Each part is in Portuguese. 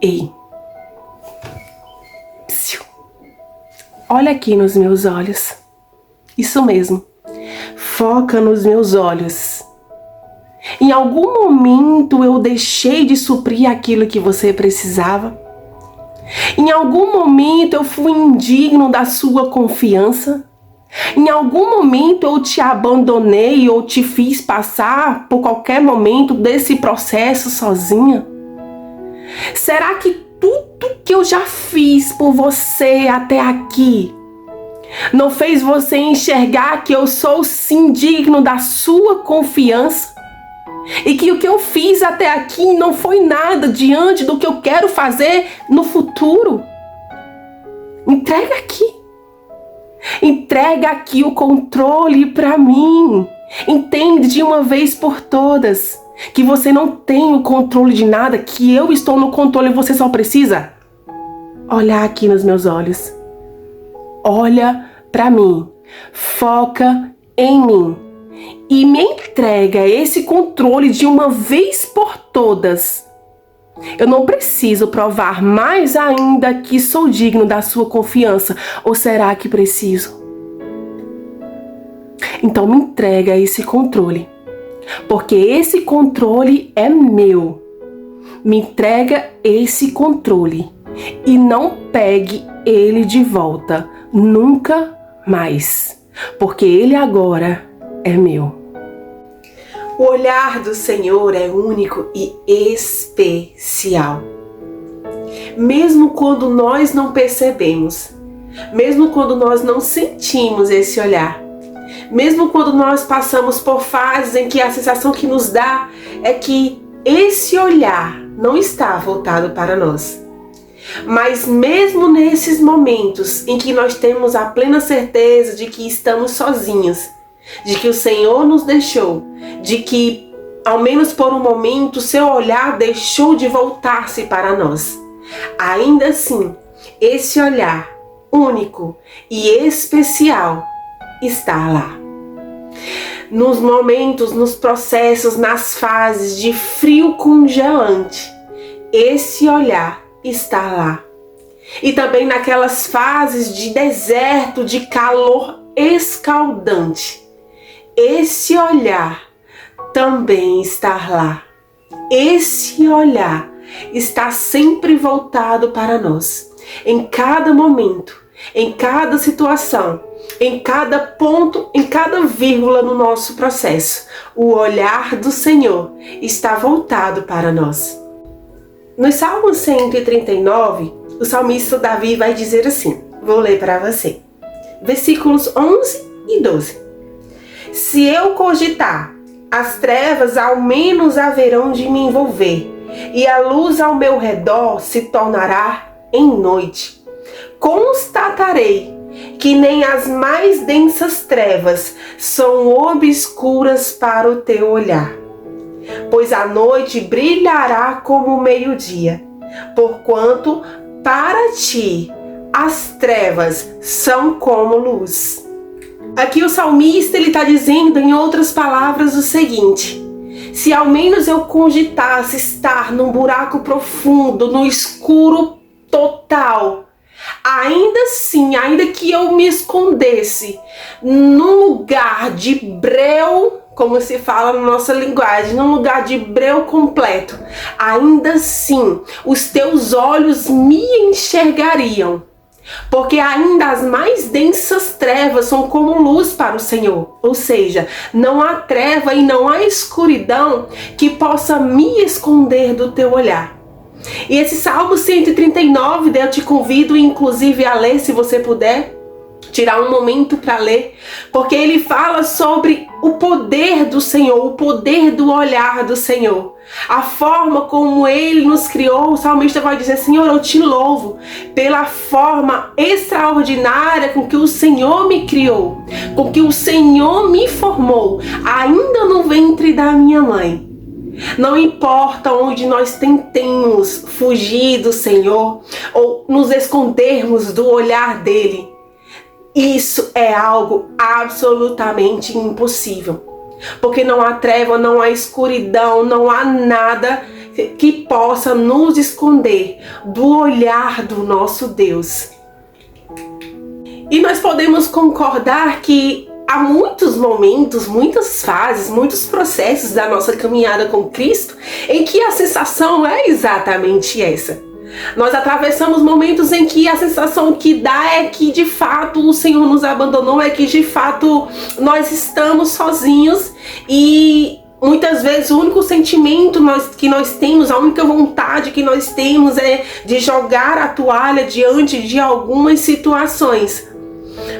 Ei, olha aqui nos meus olhos. Isso mesmo. Foca nos meus olhos. Em algum momento eu deixei de suprir aquilo que você precisava? Em algum momento eu fui indigno da sua confiança? Em algum momento eu te abandonei ou te fiz passar por qualquer momento desse processo sozinha? Será que tudo que eu já fiz por você até aqui não fez você enxergar que eu sou sim digno da sua confiança? E que o que eu fiz até aqui não foi nada diante do que eu quero fazer no futuro? Entrega aqui. Entrega aqui o controle para mim. Entende de uma vez por todas que você não tem o controle de nada, que eu estou no controle e você só precisa olhar aqui nos meus olhos. Olha para mim. Foca em mim. E me entrega esse controle de uma vez por todas. Eu não preciso provar mais ainda que sou digno da sua confiança. Ou será que preciso? Então me entrega esse controle. Porque esse controle é meu. Me entrega esse controle. E não pegue ele de volta. Nunca mais. Porque ele agora é meu. O olhar do Senhor é único e especial. Mesmo quando nós não percebemos, mesmo quando nós não sentimos esse olhar, mesmo quando nós passamos por fases em que a sensação que nos dá é que esse olhar não está voltado para nós. Mas mesmo nesses momentos em que nós temos a plena certeza de que estamos sozinhos, de que o Senhor nos deixou, de que, ao menos por um momento, seu olhar deixou de voltar-se para nós. Ainda assim, esse olhar único e especial está lá. Nos momentos, nos processos, nas fases de frio congelante, esse olhar está lá. E também naquelas fases de deserto, de calor escaldante. Esse olhar também está lá. Esse olhar está sempre voltado para nós. Em cada momento, em cada situação, em cada ponto, em cada vírgula no nosso processo, o olhar do Senhor está voltado para nós. No Salmo 139, o salmista Davi vai dizer assim, vou ler para você, versículos 11 e 12. Se eu cogitar, as trevas ao menos haverão de me envolver, e a luz ao meu redor se tornará em noite. Constatarei que nem as mais densas trevas são obscuras para o teu olhar. Pois a noite brilhará como o meio-dia, porquanto para ti as trevas são como luz. Aqui o salmista está dizendo, em outras palavras, o seguinte: se ao menos eu cogitasse estar num buraco profundo, no escuro total, ainda assim, ainda que eu me escondesse num lugar de breu, como se fala na nossa linguagem, num lugar de breu completo, ainda assim os teus olhos me enxergariam. Porque ainda as mais densas trevas são como luz para o Senhor. Ou seja, não há treva e não há escuridão que possa me esconder do teu olhar. E esse Salmo 139, eu te convido inclusive a ler, se você puder, tirar um momento para ler, porque ele fala sobre o poder do Senhor, o poder do olhar do Senhor, a forma como ele nos criou. O salmista vai dizer: Senhor, eu te louvo pela forma extraordinária com que o Senhor me criou, com que o Senhor me formou, ainda no ventre da minha mãe. Não importa onde nós tentemos fugir do Senhor ou nos escondermos do olhar dele, isso é algo absolutamente impossível. Porque não há treva, não há escuridão, não há nada que possa nos esconder do olhar do nosso Deus. E nós podemos concordar que há muitos momentos, muitas fases, muitos processos da nossa caminhada com Cristo em que a sensação é exatamente essa. Nós atravessamos momentos em que a sensação que dá é que de fato o Senhor nos abandonou, é que de fato nós estamos sozinhos e muitas vezes o único sentimento que nós temos, a única vontade que nós temos é de jogar a toalha diante de algumas situações.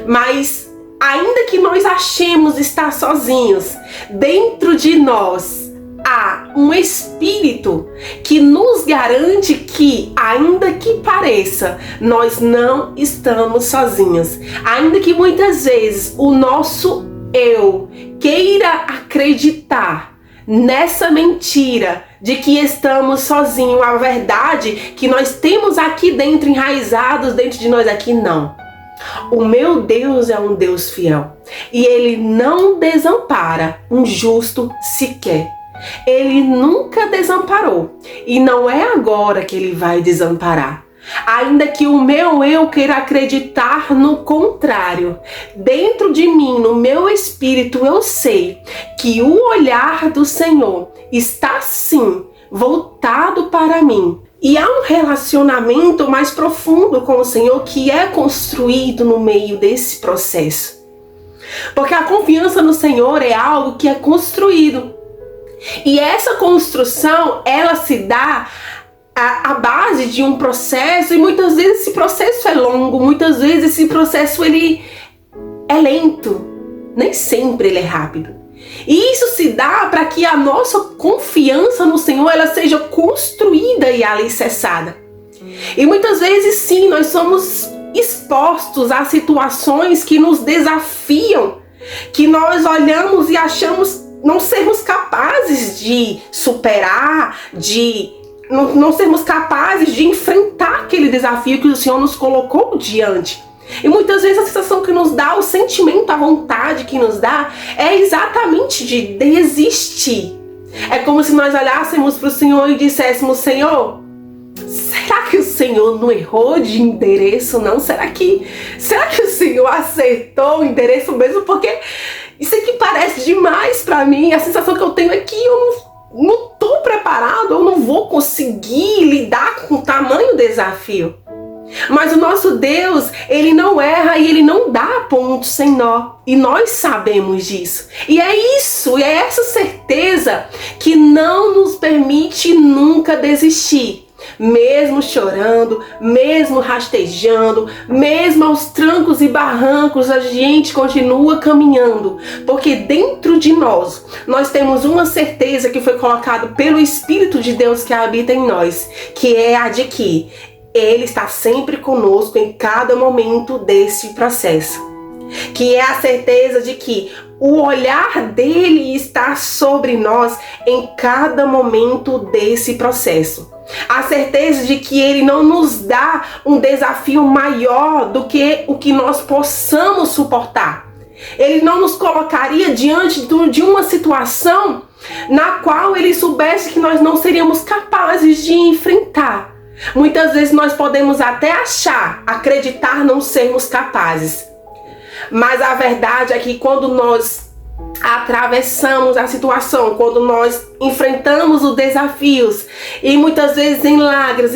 Mas ainda que nós achemos estar sozinhos, dentro de nós há um Espírito que nos garante que, ainda que pareça, nós não estamos sozinhos. Ainda que muitas vezes o nosso eu queira acreditar nessa mentira de que estamos sozinhos, a verdade que nós temos aqui dentro, enraizados dentro de nós aqui, não. O meu Deus é um Deus fiel e Ele não desampara um justo sequer. Ele nunca desamparou e não é agora que Ele vai desamparar. Ainda que o meu eu queira acreditar no contrário, dentro de mim, no meu espírito, eu sei que o olhar do Senhor está sim voltado para mim. E há um relacionamento mais profundo com o Senhor que é construído no meio desse processo. Porque a confiança no Senhor é algo que é construído. E essa construção, ela se dá à base de um processo, e muitas vezes esse processo é longo, muitas vezes esse processo ele é lento, nem sempre ele é rápido. E isso se dá para que a nossa confiança no Senhor ela seja construída e alicerçada. E muitas vezes sim, nós somos expostos a situações que nos desafiam, que nós olhamos e achamos não sermos capazes de superar, de não sermos capazes de enfrentar aquele desafio que o Senhor nos colocou diante. E muitas vezes a sensação que nos dá, o sentimento, a vontade que nos dá é exatamente de desistir. É como se nós olhássemos para o Senhor e disséssemos: Senhor, será que o Senhor não errou de endereço, não? Será que o Senhor acertou o endereço mesmo? Porque isso aqui parece demais para mim. A sensação que eu tenho é que eu não estou preparado, eu não vou conseguir lidar com o tamanho desafio. Mas o nosso Deus, Ele não erra e Ele não dá ponto sem nó. E nós sabemos disso. E é isso, e é essa certeza que não nos permite nunca desistir. Mesmo chorando, mesmo rastejando, mesmo aos trancos e barrancos, a gente continua caminhando. Porque dentro de nós temos uma certeza que foi colocada pelo Espírito de Deus que habita em nós, que é a de que Ele está sempre conosco em cada momento desse processo. Que é a certeza de que o olhar dele está sobre nós em cada momento desse processo. A certeza de que Ele não nos dá um desafio maior do que o que nós possamos suportar. Ele não nos colocaria diante de uma situação na qual Ele soubesse que nós não seríamos capazes de enfrentar. Muitas vezes nós podemos até acreditar não sermos capazes. Mas a verdade é que quando nós atravessamos a situação, quando nós enfrentamos os desafios, e muitas vezes em lágrimas,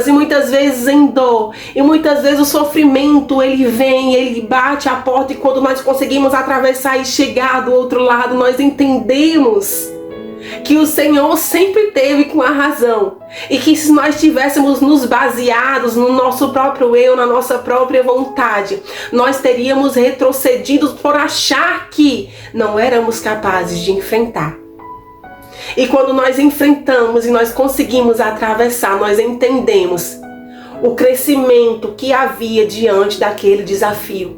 e muitas vezes em dor, e muitas vezes o sofrimento ele vem, ele bate a porta, e quando nós conseguimos atravessar e chegar do outro lado, nós entendemos que o Senhor sempre teve com a razão, e que se nós tivéssemos nos baseados no nosso próprio eu, na nossa própria vontade, nós teríamos retrocedido por achar que não éramos capazes de enfrentar. E quando nós enfrentamos e nós conseguimos atravessar, nós entendemos o crescimento que havia diante daquele desafio.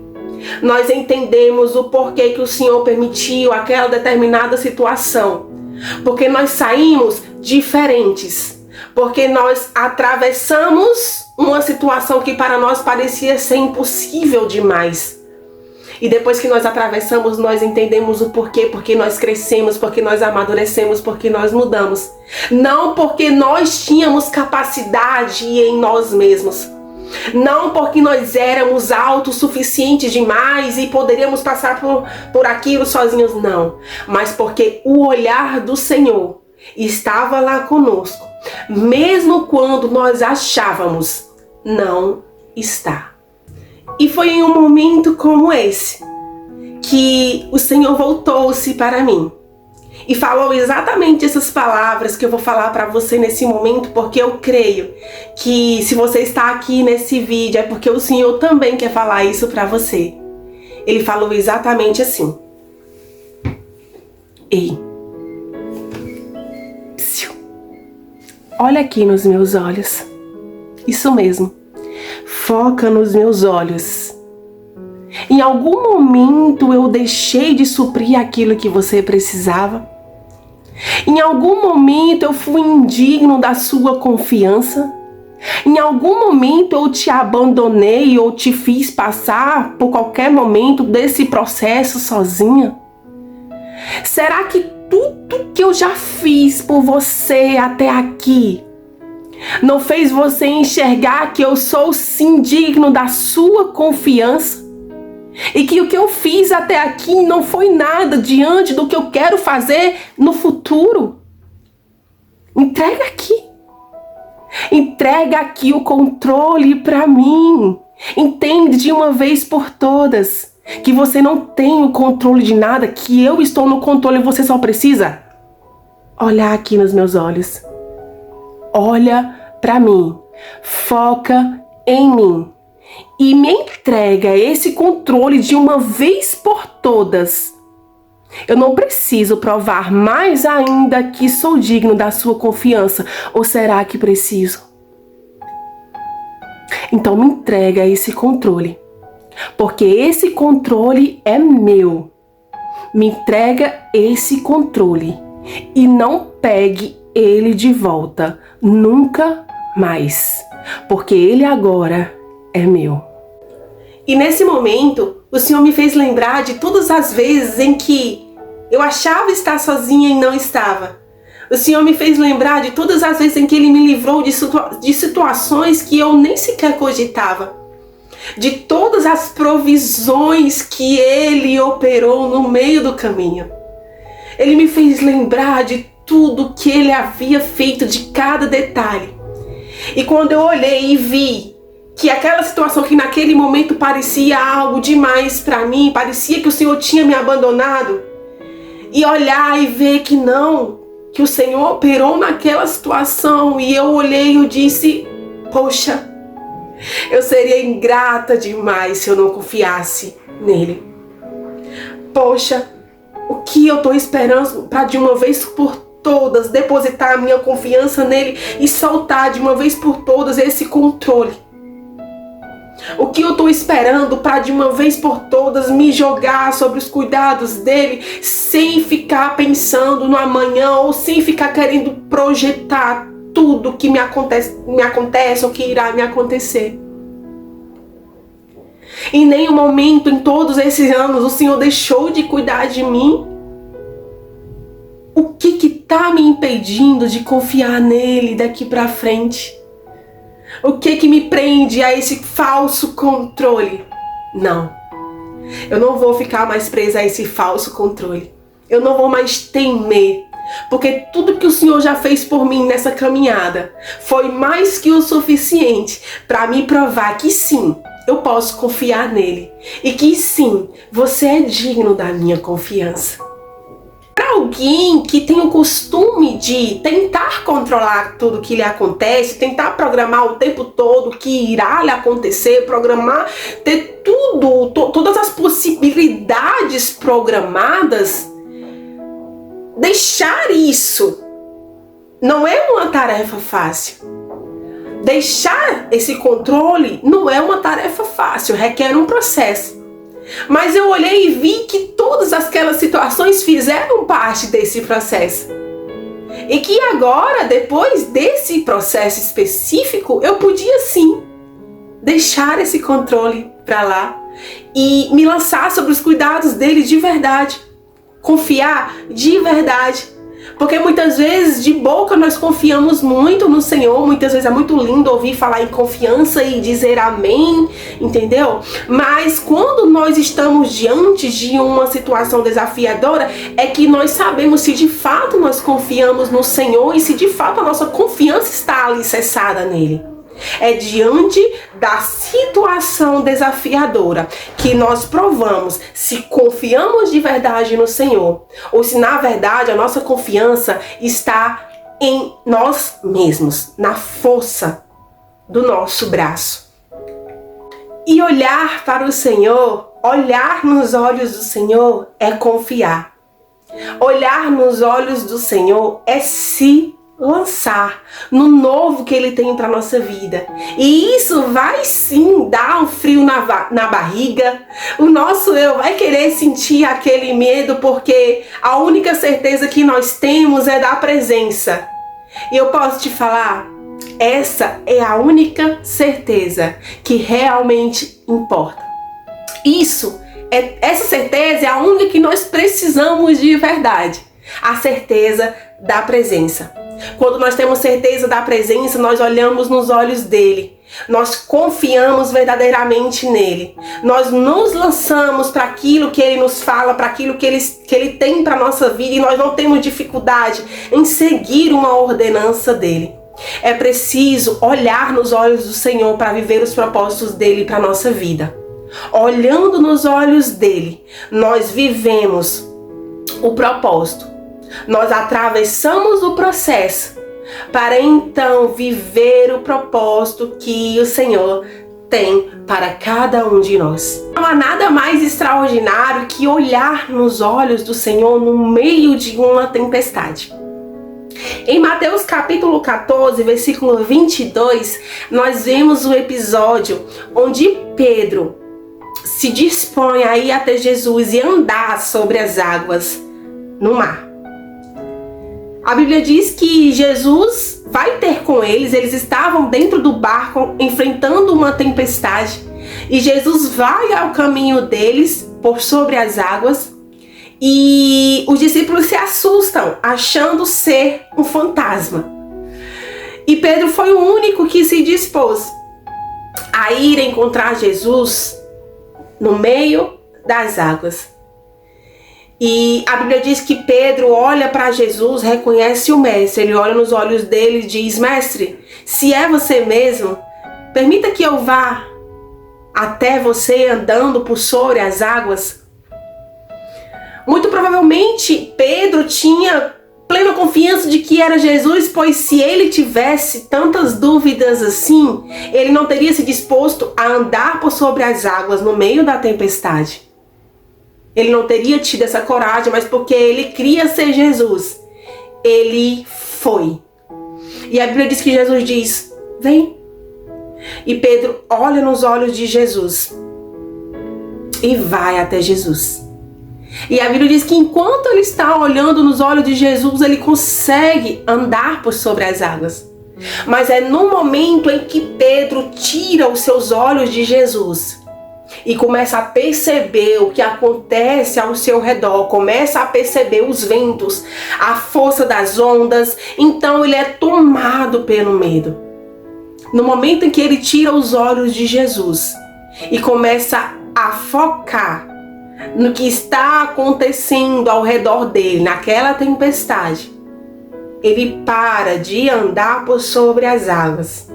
Nós entendemos o porquê que o Senhor permitiu aquela determinada situação. Porque nós saímos diferentes. Porque nós atravessamos uma situação que para nós parecia ser impossível demais. E depois que nós atravessamos, nós entendemos o porquê, porque nós crescemos, porque nós amadurecemos, porque nós mudamos. Não porque nós tínhamos capacidade em nós mesmos. Não porque nós éramos autossuficientes demais e poderíamos passar por aquilo sozinhos, não. Mas porque o olhar do Senhor estava lá conosco, mesmo quando nós achávamos não estar. E foi em um momento como esse que o Senhor voltou-se para mim e falou exatamente essas palavras que eu vou falar para você nesse momento, porque eu creio que se você está aqui nesse vídeo é porque o Senhor também quer falar isso para você. Ele falou exatamente assim: ei, olha aqui nos meus olhos. Isso mesmo. Foca nos meus olhos. Em algum momento eu deixei de suprir aquilo que você precisava? Em algum momento eu fui indigno da sua confiança? Em algum momento eu te abandonei ou te fiz passar por qualquer momento desse processo sozinha? Será que tudo que eu já fiz por você até aqui não fez você enxergar que eu sou sim digno da sua confiança? E que o que eu fiz até aqui não foi nada diante do que eu quero fazer no futuro? Entrega aqui. Entrega aqui o controle para mim. Entende de uma vez por todas que você não tem o controle de nada, que eu estou no controle e você só precisa olhar aqui nos meus olhos. Olha para mim, foca em mim e me entrega esse controle de uma vez por todas. Eu não preciso provar mais ainda que sou digno da sua confiança, ou será que preciso? Então me entrega esse controle, porque esse controle é meu. Me entrega esse controle e não pegue ele de volta, nunca mais, porque ele agora é meu. E nesse momento, o Senhor me fez lembrar de todas as vezes em que eu achava estar sozinha e não estava. O Senhor me fez lembrar de todas as vezes em que Ele me livrou de situações que eu nem sequer cogitava. De todas as provisões que Ele operou no meio do caminho. Ele me fez lembrar de tudo que Ele havia feito, de cada detalhe. E quando eu olhei e vi que aquela situação que naquele momento parecia algo demais para mim, parecia que o Senhor tinha me abandonado, e olhar e ver que não, que o Senhor operou naquela situação, e eu olhei e eu disse: poxa, eu seria ingrata demais se eu não confiasse nele. Poxa, o que eu estou esperando para de uma vez por todas depositar a minha confiança nele e soltar de uma vez por todas esse controle? O que eu estou esperando para de uma vez por todas me jogar sobre os cuidados dele, sem ficar pensando no amanhã ou sem ficar querendo projetar tudo que me acontece ou que irá me acontecer? Em nenhum momento em todos esses anos o Senhor deixou de cuidar de mim. O que está me impedindo de confiar nele daqui para frente? O que me prende a esse falso controle? Não, eu não vou ficar mais presa a esse falso controle. Eu não vou mais temer, porque tudo que o Senhor já fez por mim nessa caminhada foi mais que o suficiente para me provar que sim, eu posso confiar nele e que sim, você é digno da minha confiança. Para alguém que tem o costume de tentar controlar tudo que lhe acontece, tentar programar o tempo todo o que irá lhe acontecer, programar, ter tudo, todas as possibilidades programadas, deixar isso não é uma tarefa fácil. Deixar esse controle não é uma tarefa fácil, requer um processo. Mas eu olhei e vi que todas aquelas situações fizeram parte desse processo. E que agora, depois desse processo específico, eu podia sim deixar esse controle para lá, e me lançar sobre os cuidados dele de verdade. Confiar de verdade. Porque muitas vezes de boca nós confiamos muito no Senhor, muitas vezes é muito lindo ouvir falar em confiança e dizer amém, entendeu? Mas quando nós estamos diante de uma situação desafiadora, é que nós sabemos se de fato nós confiamos no Senhor e se de fato a nossa confiança está alicerçada nele. É diante da situação desafiadora que nós provamos se confiamos de verdade no Senhor ou se na verdade a nossa confiança está em nós mesmos, na força do nosso braço. E olhar para o Senhor, olhar nos olhos do Senhor é confiar. Olhar nos olhos do Senhor é se lançar no novo que Ele tem para nossa vida. E isso vai sim dar um frio na barriga. O nosso eu vai querer sentir aquele medo, porque a única certeza que nós temos é da presença. E eu posso te falar, essa é a única certeza que realmente importa. Essa certeza é a única que nós precisamos de verdade. A certeza da presença. Quando nós temos certeza da presença, nós olhamos nos olhos dele. Nós confiamos verdadeiramente nele. Nós nos lançamos para aquilo que ele nos fala, para aquilo que ele tem para a nossa vida, e nós não temos dificuldade em seguir uma ordenança dele. É preciso olhar nos olhos do Senhor para viver os propósitos dele para a nossa vida. Olhando nos olhos dele, nós vivemos o propósito. Nós atravessamos o processo para então viver o propósito que o Senhor tem para cada um de nós. Não há nada mais extraordinário que olhar nos olhos do Senhor no meio de uma tempestade. Em Mateus capítulo 14, versículo 22, nós vemos o episódio onde Pedro se dispõe a ir até Jesus e andar sobre as águas no mar. A Bíblia diz que Jesus vai ter com eles estavam dentro do barco enfrentando uma tempestade, e Jesus vai ao caminho deles por sobre as águas, e os discípulos se assustam achando ser um fantasma. E Pedro foi o único que se dispôs a ir encontrar Jesus no meio das águas. E a Bíblia diz que Pedro olha para Jesus, reconhece o mestre, ele olha nos olhos dele e diz: mestre, se é você mesmo, permita que eu vá até você andando por sobre as águas. Muito provavelmente Pedro tinha plena confiança de que era Jesus, pois se ele tivesse tantas dúvidas assim, ele não teria se disposto a andar por sobre as águas no meio da tempestade. Ele não teria tido essa coragem, mas porque ele queria ser Jesus, ele foi. E a Bíblia diz que Jesus diz: vem. E Pedro olha nos olhos de Jesus e vai até Jesus. E a Bíblia diz que enquanto ele está olhando nos olhos de Jesus, ele consegue andar por sobre as águas. Mas é no momento em que Pedro tira os seus olhos de Jesus e começa a perceber o que acontece ao seu redor, começa a perceber os ventos, a força das ondas, então ele é tomado pelo medo. No momento em que ele tira os olhos de Jesus e começa a focar no que está acontecendo ao redor dele, naquela tempestade, ele para de andar por sobre as águas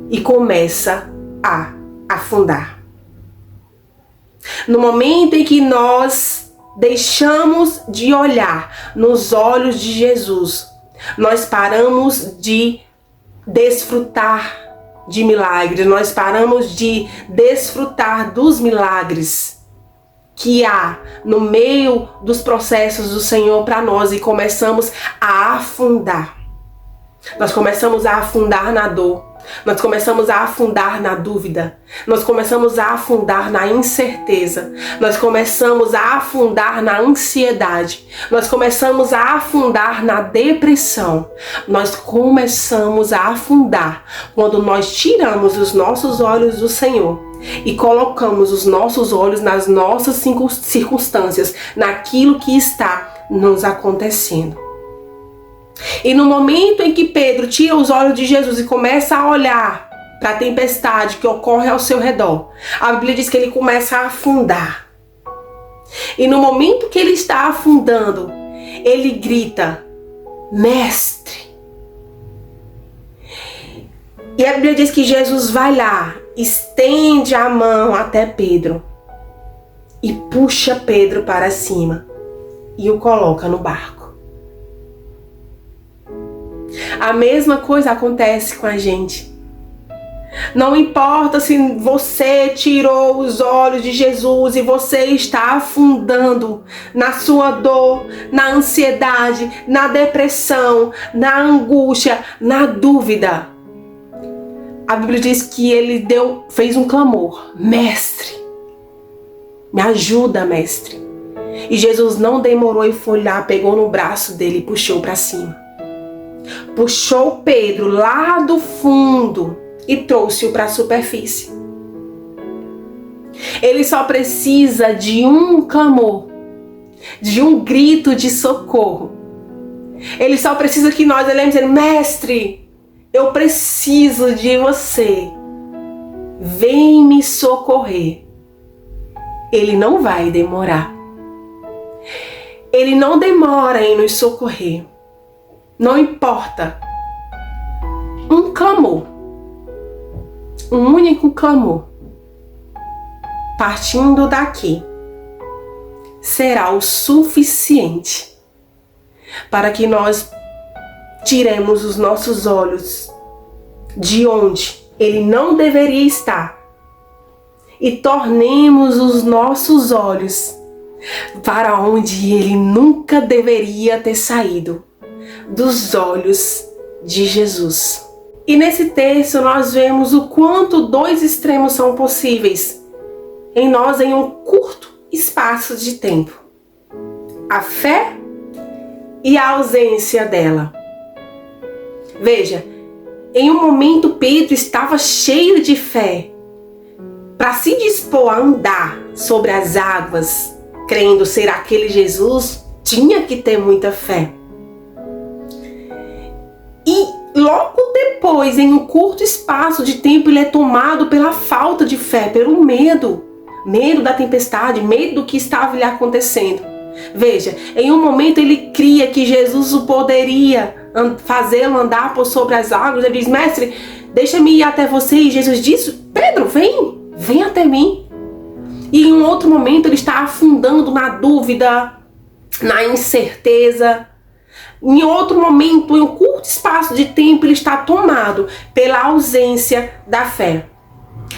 e começa a afundar. No momento em que nós deixamos de olhar nos olhos de Jesus, nós paramos de desfrutar de milagres, nós paramos de desfrutar dos milagres que há no meio dos processos do Senhor para nós e começamos a afundar. Nós começamos a afundar na dor. Nós começamos a afundar na dúvida. Nós começamos a afundar na incerteza. Nós começamos a afundar na ansiedade. Nós começamos a afundar na depressão. Nós começamos a afundar quando nós tiramos os nossos olhos do Senhor e colocamos os nossos olhos nas nossas circunstâncias, naquilo que está nos acontecendo. E no momento em que Pedro tira os olhos de Jesus e começa a olhar para a tempestade que ocorre ao seu redor, a Bíblia diz que ele começa a afundar. E no momento que ele está afundando, ele grita: Mestre! E a Bíblia diz que Jesus vai lá, estende a mão até Pedro e puxa Pedro para cima e o coloca no barco. A mesma coisa acontece com a gente. Não importa se você tirou os olhos de Jesus e você está afundando na sua dor, na ansiedade, na depressão, na angústia, na dúvida. A Bíblia diz que ele fez um clamor: Mestre, me ajuda, mestre. E Jesus não demorou e foi lá, pegou no braço dele e puxou para cima. Puxou Pedro lá do fundo e trouxe-o para a superfície. Ele só precisa de um clamor, de um grito de socorro. Ele só precisa que nós olhemos e dizemos: Mestre, eu preciso de você. Vem me socorrer. Ele não vai demorar. Ele não demora em nos socorrer. Não importa. Um clamor. Um único clamor. Partindo daqui, será o suficiente para que nós tiremos os nossos olhos de onde ele não deveria estar e tornemos os nossos olhos para onde ele nunca deveria ter saído, dos olhos de Jesus. E nesse texto nós vemos o quanto dois extremos são possíveis em nós em um curto espaço de tempo: a fé e a ausência dela. Veja, em um momento Pedro estava cheio de fé para se dispor a andar sobre as águas, crendo ser aquele Jesus. Tinha que ter muita fé. E logo depois, em um curto espaço de tempo, ele é tomado pela falta de fé, pelo medo. Medo da tempestade, medo do que estava lhe acontecendo. Veja, em um momento ele cria que Jesus o poderia fazê-lo andar por sobre as águas. Ele diz: Mestre, deixa-me ir até você. E Jesus disse: Pedro, vem até mim. E em um outro momento ele está afundando na dúvida, na incerteza. Em outro momento, em um curto espaço de tempo, ele está tomado pela ausência da fé.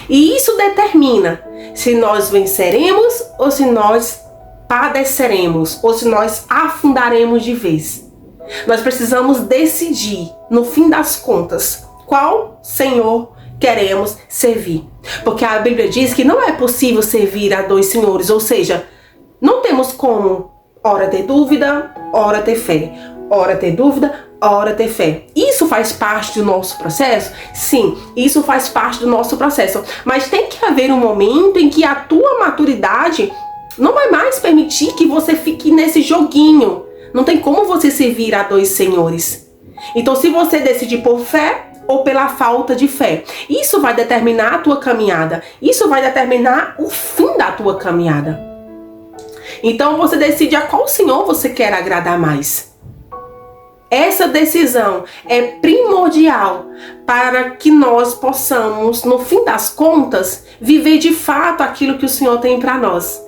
E isso determina se nós venceremos ou se nós padeceremos, ou se nós afundaremos de vez. Nós precisamos decidir, no fim das contas, qual Senhor queremos servir. Porque a Bíblia diz que não é possível servir a dois senhores, ou seja, não temos como ora ter dúvida, ora ter fé. Ora ter dúvida, ora ter fé. Isso faz parte do nosso processo? Sim, isso faz parte do nosso processo. Mas tem que haver um momento em que a tua maturidade não vai mais permitir que você fique nesse joguinho. Não tem como você servir a dois senhores. Então, se você decidir por fé ou pela falta de fé, isso vai determinar a tua caminhada. Isso vai determinar o fim da tua caminhada. Então, você decide a qual Senhor você quer agradar mais. Essa decisão é primordial para que nós possamos, no fim das contas, viver de fato aquilo que o Senhor tem para nós.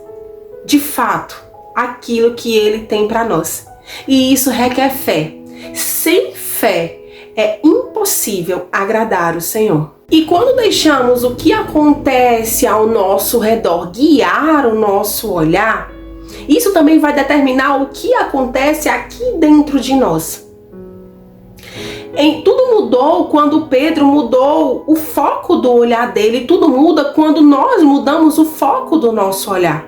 De fato, aquilo que Ele tem para nós. E isso requer fé. Sem fé é impossível agradar o Senhor. E quando deixamos o que acontece ao nosso redor guiar o nosso olhar, isso também vai determinar o que acontece aqui dentro de nós. Tudo mudou quando Pedro mudou o foco do olhar dele. Tudo muda quando nós mudamos o foco do nosso olhar.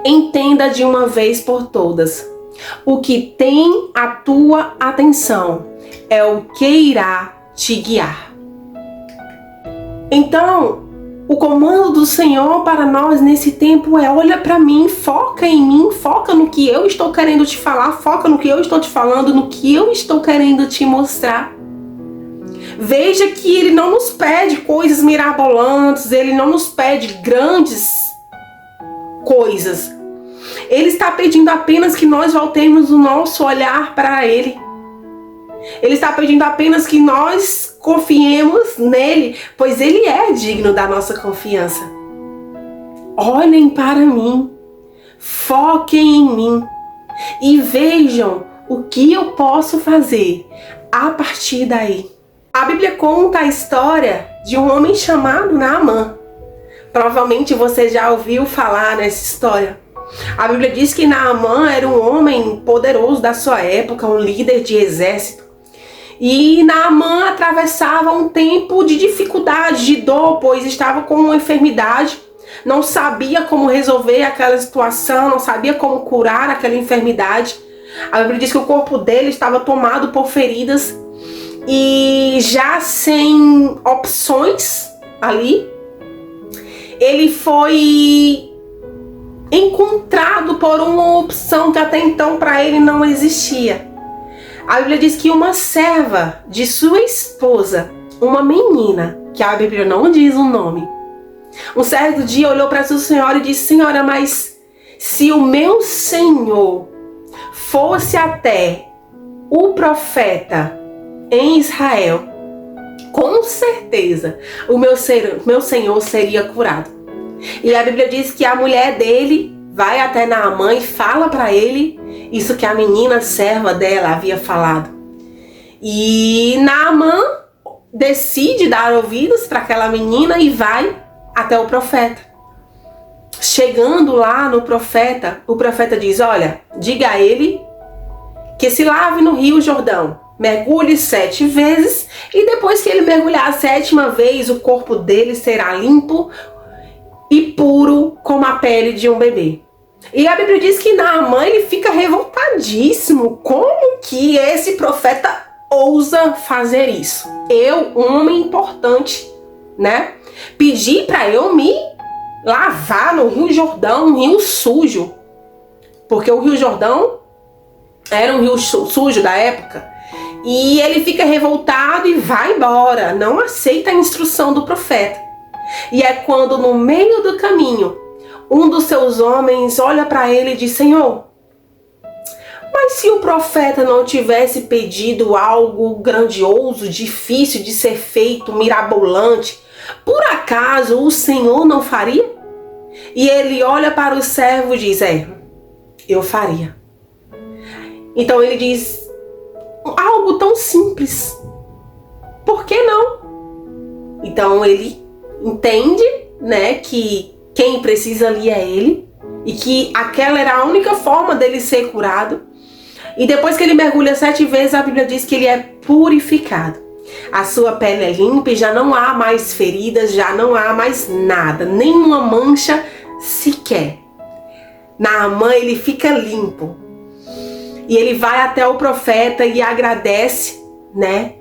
Entenda de uma vez por todas: o que tem a tua atenção é o que irá te guiar. Então, o comando do Senhor para nós nesse tempo é: olha para mim, foca em mim, foca no que eu estou querendo te falar, foca no que eu estou te falando, no que eu estou querendo te mostrar. Veja que Ele não nos pede coisas mirabolantes, Ele não nos pede grandes coisas. Ele está pedindo apenas que nós voltemos o nosso olhar para Ele. Ele está pedindo apenas que nós confiemos nele, pois Ele é digno da nossa confiança. Olhem para mim, foquem em mim e vejam o que eu posso fazer a partir daí. A Bíblia conta a história de um homem chamado Naamã. Provavelmente você já ouviu falar nessa história. A Bíblia diz que Naamã era um homem poderoso da sua época, um líder de exército. E Naamã atravessava um tempo de dificuldade, de dor, pois estava com uma enfermidade, não sabia como resolver aquela situação, não sabia como curar aquela enfermidade. A Bíblia diz que o corpo dele estava tomado por feridas e já sem opções ali, ele foi encontrado por uma opção que até então para ele não existia. A Bíblia diz que uma serva de sua esposa, uma menina, que a Bíblia não diz o nome, um certo dia olhou para sua senhora e disse: Senhora, mas se o meu senhor fosse até o profeta em Israel, com certeza o meu senhor seria curado. E a Bíblia diz que a mulher dele vai até Naamã e fala para ele isso que a menina serva dela havia falado. E Naamã decide dar ouvidos para aquela menina e vai até o profeta. Chegando lá no profeta, o profeta diz: olha, diga a ele que se lave no Rio Jordão, mergulhe 7 vezes e depois que ele mergulhar a 7ª vez, o corpo dele será limpo e puro como a pele de um bebê. E a Bíblia diz que Naamã, ele fica revoltadíssimo. Como que esse profeta ousa fazer isso? Eu, um homem importante, né? Pedir para eu me lavar no Rio Jordão, um rio sujo. Porque o Rio Jordão era um rio sujo da época. E ele fica revoltado e vai embora. Não aceita a instrução do profeta. E é quando no meio do caminho um dos seus homens olha para ele e diz: Senhor, mas se o profeta não tivesse pedido algo grandioso, difícil de ser feito, mirabolante, por acaso o Senhor não faria? E ele olha para o servo e diz: eu faria. Então ele diz: algo tão simples, por que não? Então ele entende, né, que quem precisa ali é ele e que aquela era a única forma dele ser curado. E depois que ele mergulha 7 vezes, a Bíblia diz que ele é purificado. A sua pele é limpa e já não há mais feridas, já não há mais nada, nenhuma mancha sequer. Naamã, ele fica limpo. E ele vai até o profeta e agradece, né?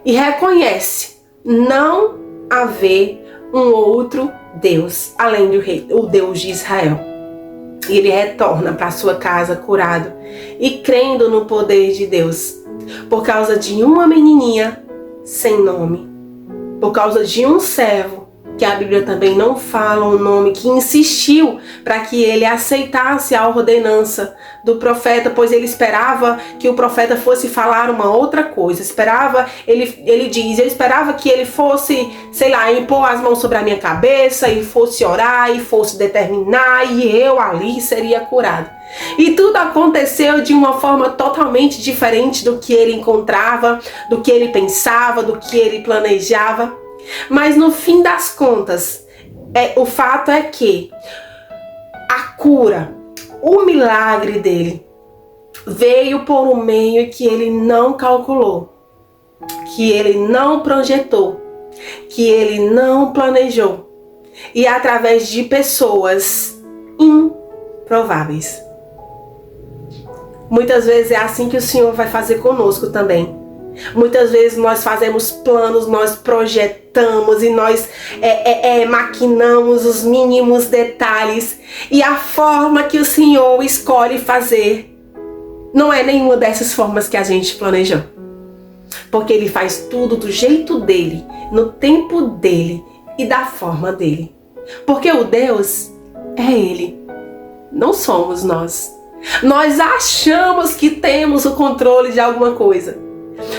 E reconhece não haver um outro Deus, além do Deus de Israel. E ele retorna para sua casa curado e crendo no poder de Deus, por causa de uma menininha sem nome, por causa de um servo, que a Bíblia também não fala o nome, que insistiu para que ele aceitasse a ordenança do profeta, pois ele esperava que o profeta fosse falar uma outra coisa. Ele diz: eu esperava que ele fosse, sei lá, impor as mãos sobre a minha cabeça e fosse orar e fosse determinar e eu ali seria curado. E tudo aconteceu de uma forma totalmente diferente do que ele encontrava, do que ele pensava, do que ele planejava. Mas no fim das contas, o fato é que a cura, o milagre dele veio por um meio que ele não calculou. que ele não projetou, que ele não planejou, e através de pessoas improváveis. Muitas vezes é assim que o Senhor vai fazer conosco também. Muitas vezes nós fazemos planos, nós projetamos e nós maquinamos os mínimos detalhes, e a forma que o Senhor escolhe fazer não é nenhuma dessas formas que a gente planejou. Porque Ele faz tudo do jeito dele, no tempo dele e da forma dele. Porque o Deus é Ele, não somos nós. Nós achamos que temos o controle de alguma coisa.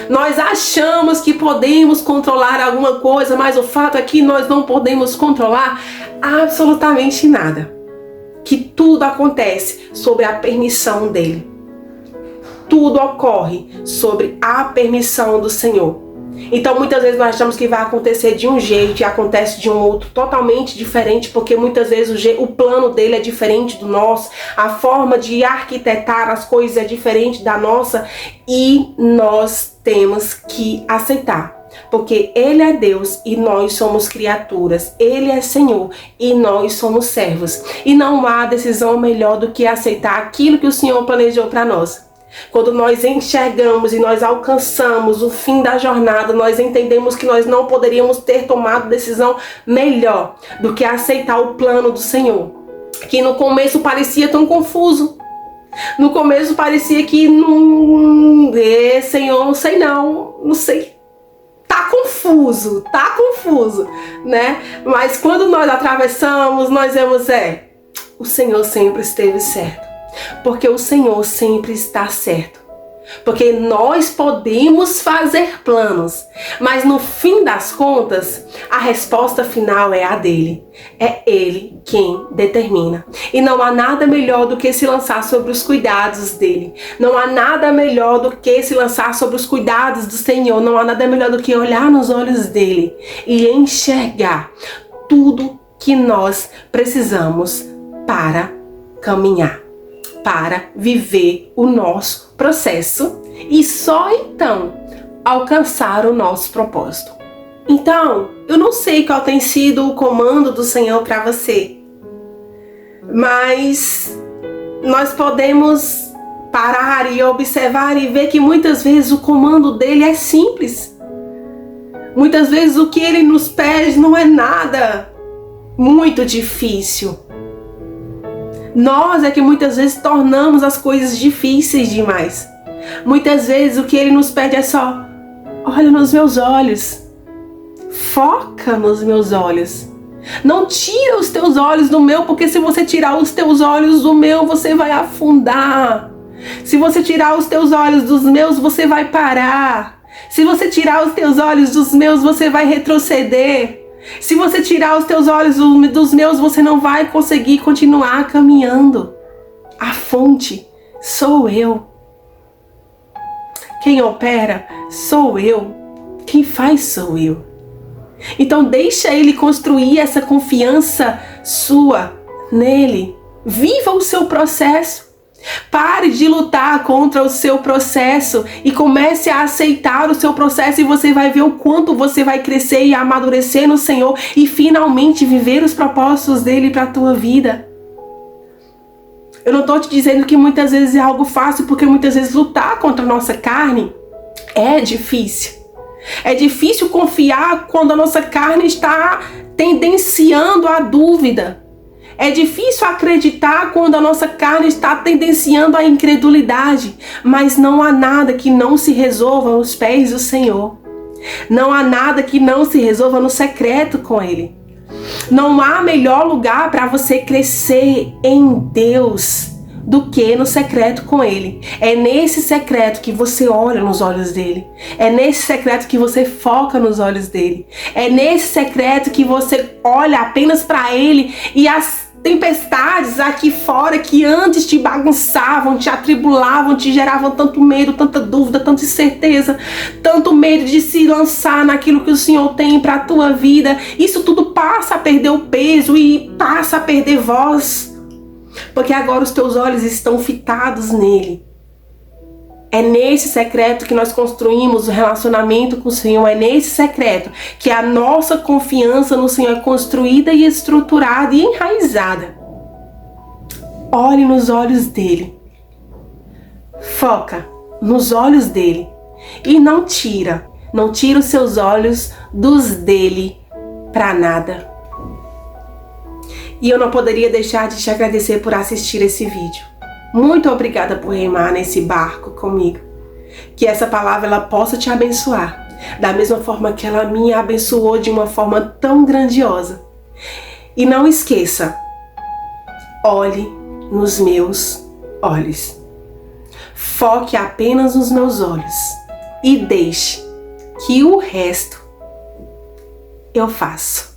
Nós achamos que podemos controlar alguma coisa, mas o fato é que nós não podemos controlar absolutamente nada. Que tudo acontece sob a permissão dele. Tudo ocorre sobre a permissão do Senhor. Então muitas vezes nós achamos que vai acontecer de um jeito e acontece de um outro totalmente diferente, porque muitas vezes o plano dele é diferente do nosso, a forma de arquitetar as coisas é diferente da nossa, e nós temos que aceitar. Porque Ele é Deus e nós somos criaturas. Ele é Senhor e nós somos servos. E não há decisão melhor do que aceitar aquilo que o Senhor planejou para nós. Quando nós enxergamos e nós alcançamos o fim da jornada, nós entendemos que nós não poderíamos ter tomado decisão melhor do que aceitar o plano do Senhor. Que no começo parecia tão confuso. No começo parecia que Senhor, não sei. Tá confuso, né? Mas quando nós atravessamos, nós vemos, o Senhor sempre esteve certo. Porque o Senhor sempre está certo. Porque nós podemos fazer planos, mas no fim das contas, a resposta final é a dele. É Ele quem determina. E não há nada melhor do que se lançar sobre os cuidados dele. Não há nada melhor do que se lançar sobre os cuidados do Senhor. Não há nada melhor do que olhar nos olhos dele e enxergar tudo que nós precisamos para caminhar, para viver o nosso processo e só então alcançar o nosso propósito. Então, eu não sei qual tem sido o comando do Senhor para você, mas nós podemos parar e observar e ver que muitas vezes o comando dele é simples. Muitas vezes o que ele nos pede não é nada muito difícil. Nós é que muitas vezes tornamos as coisas difíceis demais. Muitas vezes o que ele nos pede é só: olha nos meus olhos, foca nos meus olhos. Não tira os teus olhos do meu, porque se você tirar os teus olhos do meu, você vai afundar. Se você tirar os teus olhos dos meus, você vai parar. Se você tirar os teus olhos dos meus, você vai retroceder. Se você tirar os teus olhos dos meus, você não vai conseguir continuar caminhando. A fonte sou eu. Quem opera sou eu. Quem faz sou eu. Então deixa ele construir essa confiança sua nele. Viva o seu processo. Pare de lutar contra o seu processo e comece a aceitar o seu processo, e você vai ver o quanto você vai crescer e amadurecer no Senhor e finalmente viver os propósitos dele para a tua vida. Eu não estou te dizendo que muitas vezes é algo fácil, porque muitas vezes lutar contra a nossa carne é difícil. É difícil confiar quando a nossa carne está tendenciando à dúvida. É difícil acreditar quando a nossa carne está tendenciando à incredulidade, mas não há nada que não se resolva aos pés do Senhor. Não há nada que não se resolva no secreto com Ele. Não há melhor lugar para você crescer em Deus do que no secreto com Ele. É nesse secreto que você olha nos olhos dele. É nesse secreto que você foca nos olhos dele. É nesse secreto que você olha apenas para Ele, e as tempestades aqui fora que antes te bagunçavam, te atribulavam, te geravam tanto medo, tanta dúvida, tanta incerteza, tanto medo de se lançar naquilo que o Senhor tem para a tua vida, isso tudo passa a perder o peso e passa a perder voz, porque agora os teus olhos estão fitados nele. É nesse secreto que nós construímos o relacionamento com o Senhor. É nesse secreto que a nossa confiança no Senhor é construída e estruturada e enraizada. Olhe nos olhos dele. Foca nos olhos dele. E não tira os seus olhos dos dele para nada. E eu não poderia deixar de te agradecer por assistir esse vídeo. Muito obrigada por remar nesse barco comigo. Que essa palavra ela possa te abençoar, da mesma forma que ela me abençoou de uma forma tão grandiosa. E não esqueça, olhe nos meus olhos. Foque apenas nos meus olhos e deixe que o resto eu faço.